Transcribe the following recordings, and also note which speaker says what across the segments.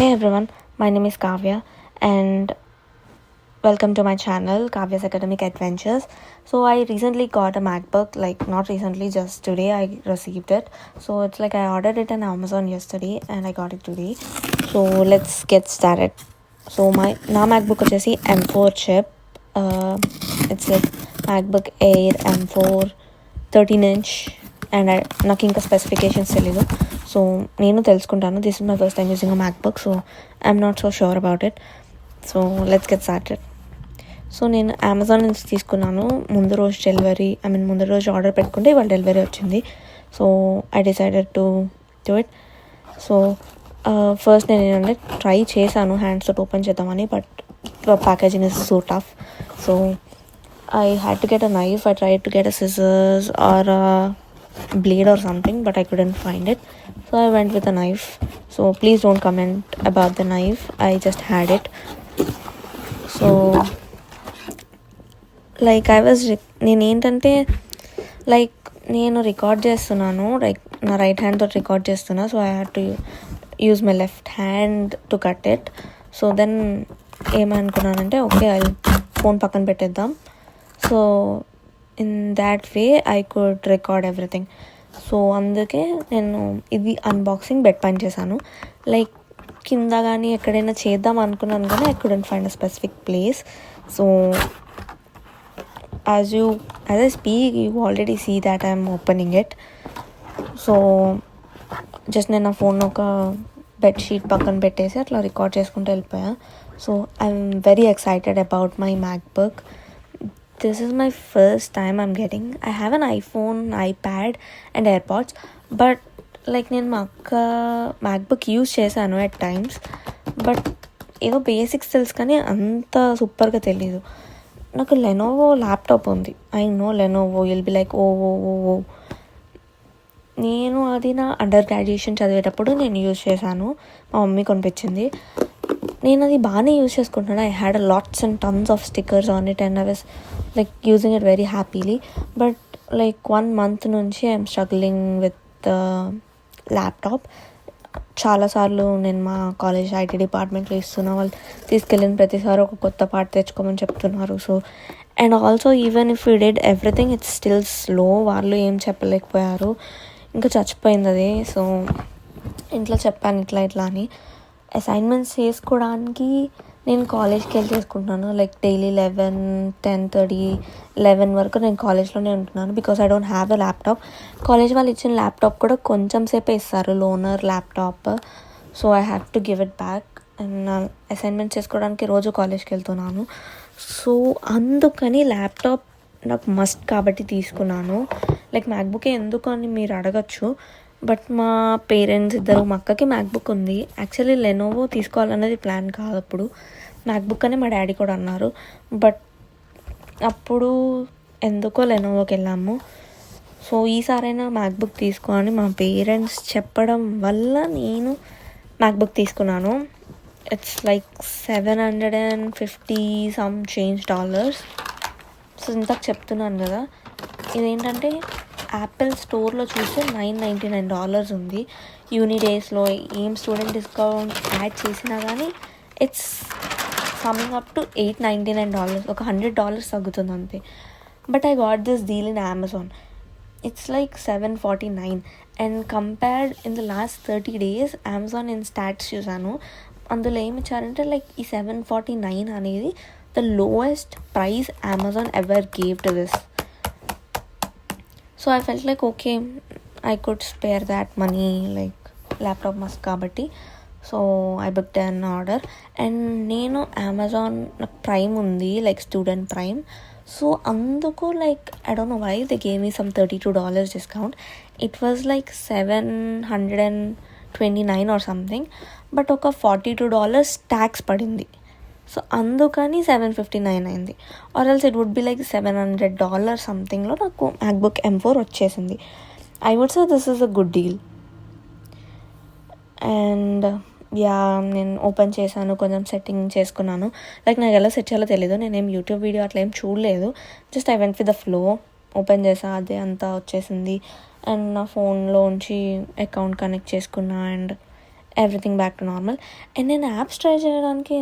Speaker 1: Hey everyone, my name is Kavya and welcome to my channel Kavya's Academic Adventures. So I recently got a MacBook, not recently, just today I received it. So it's like I ordered it on Amazon yesterday and I got it today. So let's get started. So నా MacBook వచ్చేసి M4 chip. It's like MacBook Air M4 13-inch and నాకు ఇంకా specifications తెలీదు. So నేను తెలుసుకుంటాను. This is my first time using a MacBook, so I'm not so sure about it. So let's get started. So నేను Amazon నుంచి తీసుకున్నాను. ముందు రోజు ఆర్డర్ పెట్టుకుంటే ఇవాళ డెలివరీ వచ్చింది. So I decided to do it. So first నేను ఏంటంటే ట్రై చేశాను హ్యాండ్స్ తోటి ఓపెన్ చేద్దామని, but packaging is so tough. So I had to get a knife. I tried to get a scissors or a blade or something, but I couldn't find it. So I went with a knife. So please don't comment about the knife. I just had it. So నేను record చేస్తున్నాను, నా right hand తోటి record చేస్తున్నా. So I had to use my left hand to cut it. So then ఏమనుకున్నానంటే okay, phone పక్కన పెట్టేద్దాం. So in that way I could record everything. So అందుకే నేను ఇది అన్బాక్సింగ్ బెడ్ పైన చేశాను. కింద కానీ ఎక్కడైనా చేద్దాం అనుకున్నాను కానీ I couldn't find a specific place. So as I speak you already see that I'm opening it. So just నేను నా ఫోన్ ఒక బెడ్షీట్ పక్కన పెట్టేసి అట్లా రికార్డ్ చేసుకుంటూ వెళ్ళిపోయా. So I'm very excited about my MacBook. This is my first time I'm getting. I have an iPhone, iPad and AirPods, but నేను మా అక్క మ్యాక్బుక్ యూజ్ చేశాను ఎట్ టైమ్స్, బట్ ఏదో బేసిక్స్ తెలుసు కానీ అంత సూపర్గా తెలీదు. నాకు లెనోవో ల్యాప్టాప్ ఉంది. I know Lenovo will be like oh. నేను అది నా అండర్ గ్రాడ్యుయేషన్ చదివేటప్పుడు నేను యూజ్ చేశాను. మా మమ్మీ కొనిపించింది. నేను అది బాగానే యూజ్ చేసుకుంటున్నాను. I had lots and tons of stickers on it and I was using it very happily. But 1 month నుంచి I'm struggling with the laptop. చాలాసార్లు నేను మా కాలేజ్ ఐటీ డిపార్ట్మెంట్లో ఇస్తున్నా, వాళ్ళు తీసుకెళ్ళిన ప్రతిసారి ఒక కొత్త పార్ట్ తెచ్చుకోమని చెప్తున్నారు. So and also even if you did everything it's still slow. వాళ్ళు ఏం చెప్పలేకపోయారు, ఇంకా చచ్చిపోయింది అది. సో ఇంట్లో చెప్పాను ఇట్లా అని. అసైన్మెంట్స్ చేసుకోవడానికి నేను కాలేజ్కి వెళ్ళి చేసుకుంటున్నాను. డైలీ 11, 10:30, 11 వరకు నేను కాలేజ్లోనే ఉంటున్నాను. Because I don't have a laptop. College వాళ్ళు ఇచ్చిన ల్యాప్టాప్ కూడా కొంచెం సేపే ఇస్తారు, లోనర్ laptop. So I have to give it back. And assignments చేసుకోవడానికి రోజు కాలేజ్కి వెళ్తున్నాను. సో అందుకని ల్యాప్టాప్ నాకు మస్ట్ కాబట్టి తీసుకున్నాను. మ్యాక్బుకే ఎందుకు అని మీరు అడగచ్చు. బట్ మా పేరెంట్స్ ఇద్దరు, మా అక్కకి మ్యాక్బుక్ ఉంది. యాక్చువల్లీ లెనోవో తీసుకోవాలన్నది ప్లాన్ కాదు అప్పుడు, మ్యాక్బుక్ అని మా డాడీ కూడా అన్నారు. బట్ అప్పుడు ఎందుకో లెనోవోకి వెళ్ళాము. సో ఈసారైనా మ్యాక్బుక్ తీసుకో అని మా పేరెంట్స్ చెప్పడం వల్ల నేను మ్యాక్బుక్ తీసుకున్నాను. It's $750 some change. సో ఇంతకు చెప్తున్నాను కదా, ఇదేంటంటే యాపిల్ స్టోర్లో చూస్తే $999 ఉంది. యూనిడేస్లో ఏం స్టూడెంట్ డిస్కౌంట్ యాడ్ చేసినా కానీ ఇట్స్ కమింగ్ అప్ టు $899, ఒక $100 తగ్గుతుంది అంతే. But I got this deal in Amazon. It's $749 and compared in the last 30 days Amazon in stats చూసాను. అందులో ఏమి ఇచ్చారంటే ఈ $749 అనేది the lowest price Amazon ever gave to this. So I felt okay, I could spare that money, laptop must కాబట్టి. So I booked an order. And నేను Amazon prime ఉంది, student prime. So అందుకు I don't know why they gave me some $32 discount. It was $729 or something, but ఒక $42 tax పడింది. So అందుకని $759 అయింది. Or else it would be $700 సంథింగ్లో నాకు MacBook M4 వచ్చేసింది. I would say this is a good deal. And నేను open చేశాను, కొంచెం సెట్టింగ్ చేసుకున్నాను. నాకు ఎలా సెట్ చేయాలో తెలీదు. నేనేం యూట్యూబ్ వీడియో అట్లా ఏం చూడలేదు. Just I went with the flow. Open చేసా, అదే అంతా వచ్చేసింది. అండ్ నా ఫోన్లో ఉంచి అకౌంట్ కనెక్ట్ చేసుకున్నా and everything back to normal. And నేను యాప్స్ ట్రై చేయడానికి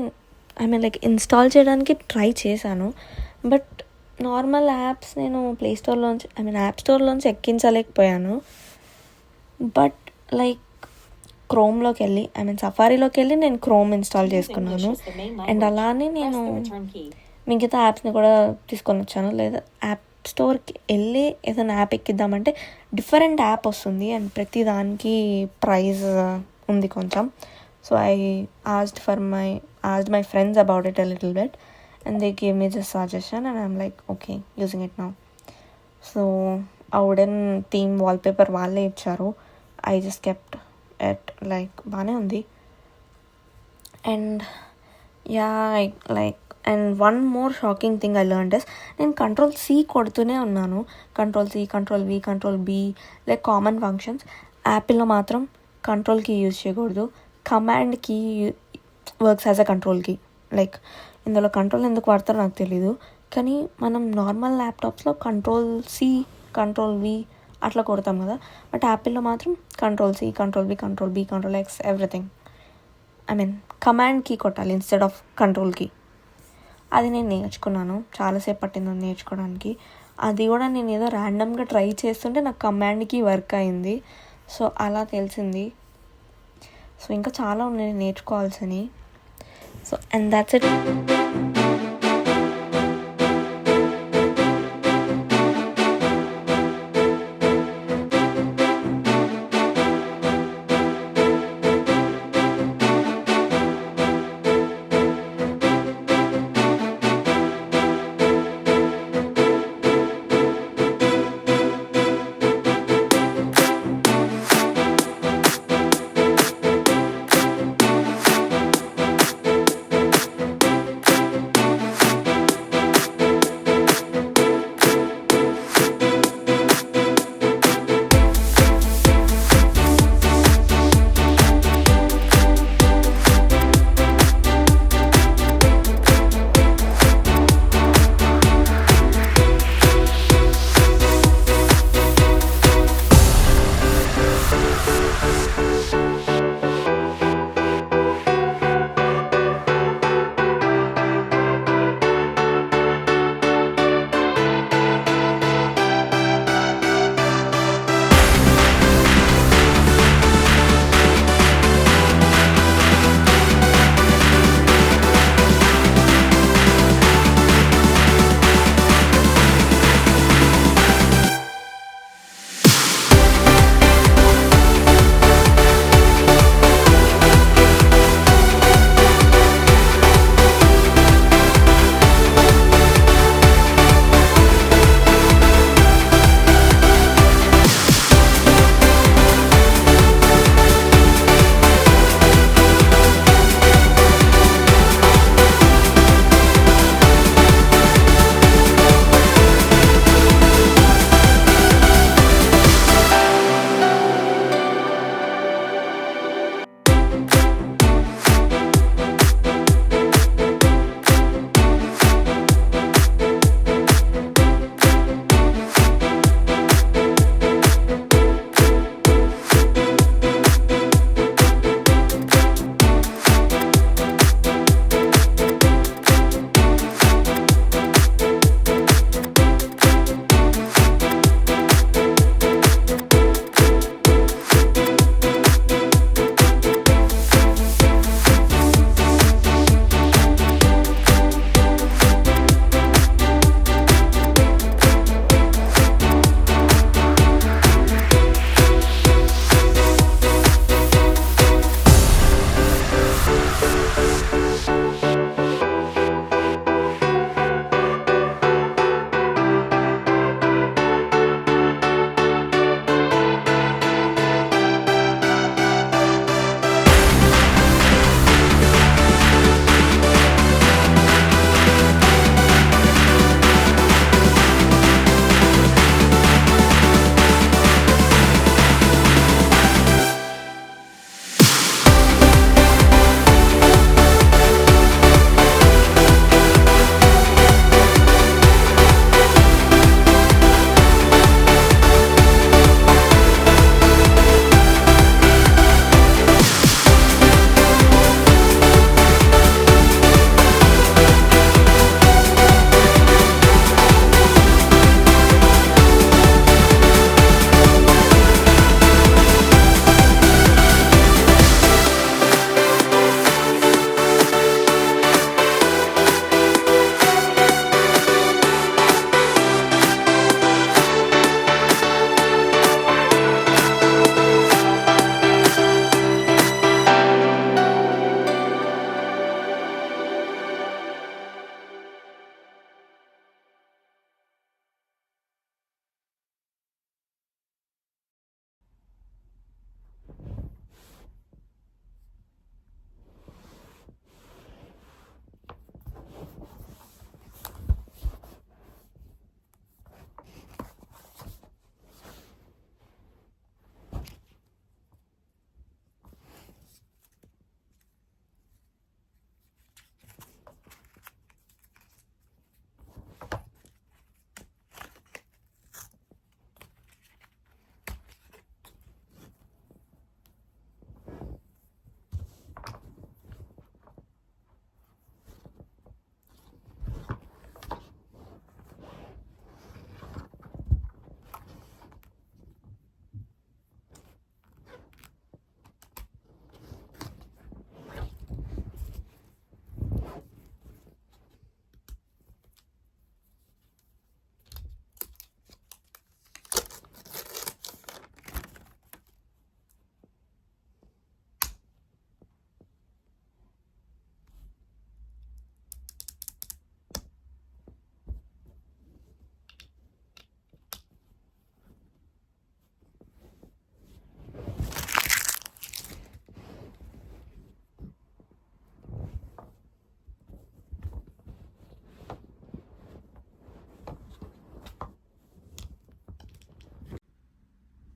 Speaker 1: ఇన్స్టాల్ చేయడానికి ట్రై చేశాను. బట్ నార్మల్ యాప్స్ నేను ప్లేస్టోర్లోంచి యాప్ స్టోర్లోంచి ఎక్కించలేకపోయాను. బట్ లైక్ క్రోమ్లోకి వెళ్ళి సఫారీలోకి వెళ్ళి నేను క్రోమ్ ఇన్స్టాల్ చేసుకున్నాను. అండ్ అలానే నేను మిగతా యాప్స్ని కూడా తీసుకొని వచ్చాను. లేదా యాప్ స్టోర్కి వెళ్ళి ఏదైనా యాప్ ఎక్కిద్దామంటే డిఫరెంట్ యాప్ వస్తుంది అండ్ ప్రతి దానికి ప్రైస్ ఉంది కొంచెం. So I asked my friends about it a little bit and they gave me this suggestion and I'm like okay, using it now. So a wooden theme wallpaper వాళ్ళే ఇచ్చారు. I just kept it like బాగానే ఉంది. And yeah, and one more shocking thing I learned is నేను Control-C కొడుతూనే ఉన్నాను. Control-C, Control-V, Control-B like common functions. యాపిల్లో మాత్రం control key use చేయకూడదు, command key works as a control key. Like ఇందులో control ఎందుకు వాడతారో నాకు తెలీదు, కానీ మనం నార్మల్ ల్యాప్టాప్స్లో Control-C, Control-V అట్లా కొడతాం కదా. బట్ యాపిల్లో మాత్రం Control-C, Control-V, Control-B, Control-X everything command key కొట్టాలి ఇన్స్టెడ్ ఆఫ్ కంట్రోల్ కీ. అది నేను నేర్చుకున్నాను, చాలాసేపు పట్టింది నేర్చుకోవడానికి. అది కూడా నేను ఏదో ర్యాండమ్గా ట్రై చేస్తుంటే నాకు కమాండ్ కీ వర్క్ అయింది. సో అలా తెలిసింది. సో ఇంకా చాలా ఉన్నాయి నేర్చుకోవాల్సినవి. So and that's it.